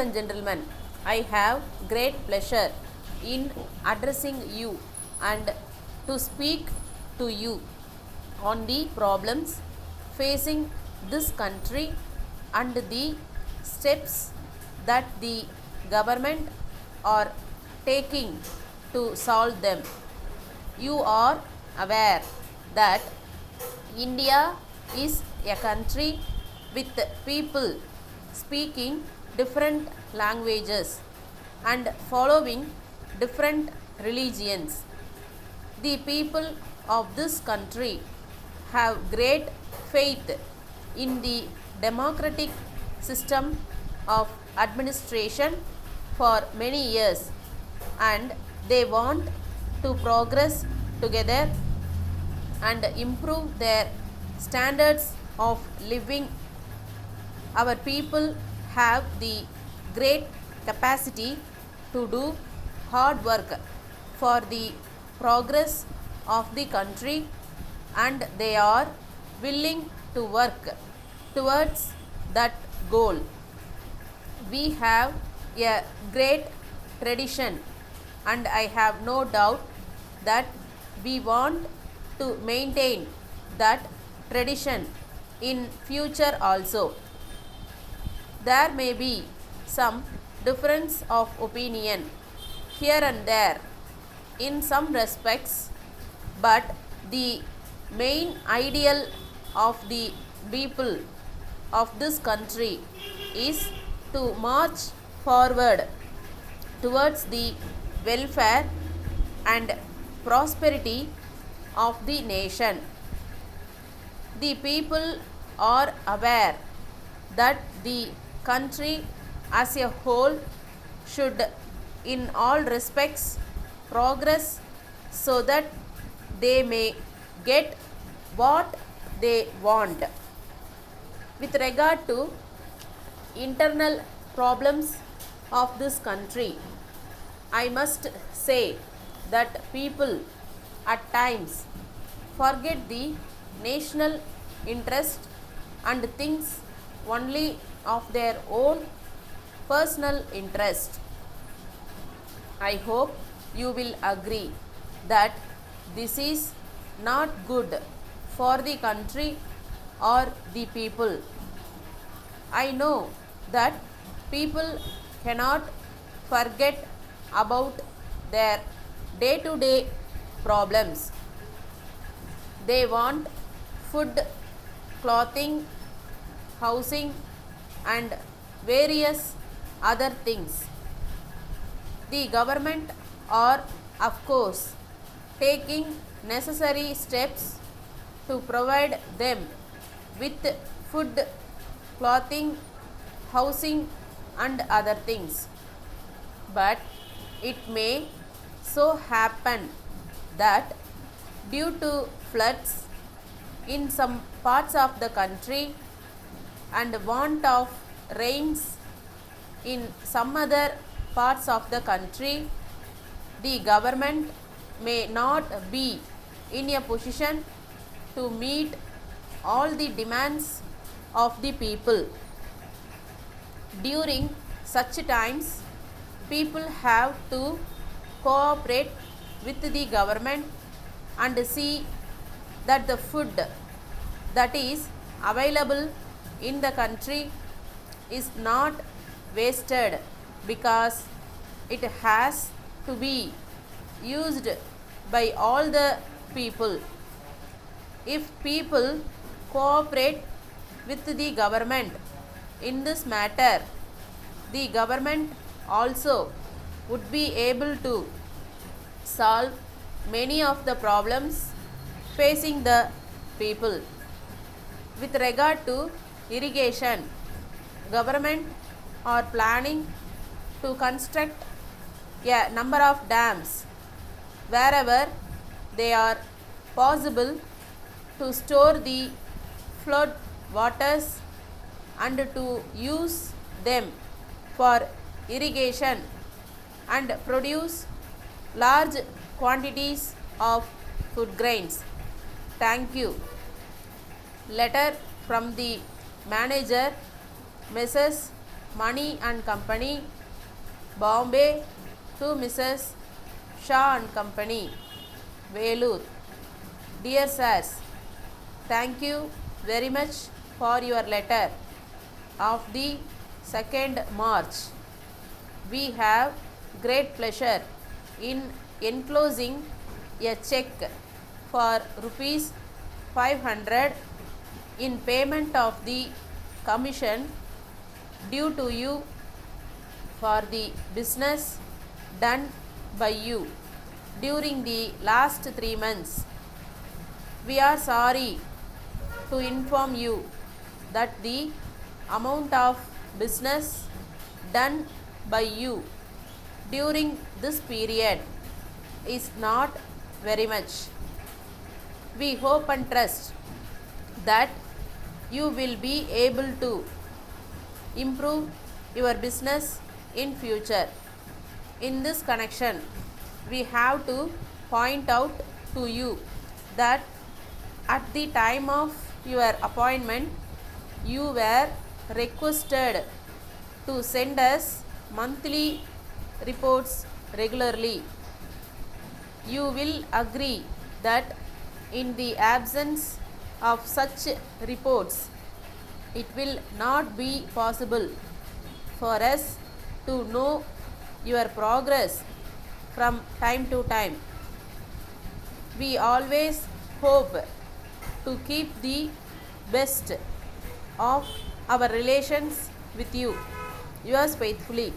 and gentlemen, I have great pleasure in addressing you and to speak to you on the problems facing this country and the steps that the government are taking to solve them. You are aware that India is a country with people speaking different languages and following different religions. The people of this country have great faith in the democratic system of administration for many years, and they want to progress together and improve their standards of living. Our people have the great capacity to do hard work for the progress of the country, and they are willing to work towards that goal. We have a great tradition, and I have no doubt that we want to maintain that tradition in future also. There may be some difference of opinion here and there in some respects, but the main ideal of the people of this country is to march forward towards the welfare and prosperity of the nation. The people are aware that the country as a whole should, in all respects, progress so that they may get what they want. With regard to internal problems of this country, I must say that people at times forget the national interest and thinks only of their own personal interest. I hope you will agree that this is not good for the country or the people. I know that people cannot forget about their day-to-day problems. They want food, clothing, housing, and various other things. The government are, of course, taking necessary steps to provide them with food, clothing, housing, and other things. But it may so happen that due to floods in some parts of the country and want of rains in some other parts of the country, the government may not be in a position to meet all the demands of the people. During such times, people have to cooperate with the government and see that the food that is available in the country is not wasted, because it has to be used by all the people. If people cooperate with the government in this matter, the government also would be able to solve many of the problems facing the people. With regard to irrigation, government are planning to construct a number of dams wherever they are possible to store the flood waters and to use them for irrigation and produce large quantities of food grains. Thank you. Letter from the manager, Mrs. Money and Company, Bombay, to Mrs. Shaw and Company, Velur. Dear Sirs, thank you very much for your letter of the 2nd March. We have great pleasure in enclosing a check for rupees 500 in payment of the commission due to you for the business done by you during the last 3 months. We are sorry to inform you that the amount of business done by you during this period is not very much. We hope and trust that you will be able to improve your business in future. In this connection, we have to point out to you that at the time of your appointment, you were requested to send us monthly reports regularly. You will agree that in the absence of such reports, it will not be possible for us to know your progress from time to time. We always hope to keep the best of our relations with you. Yours faithfully,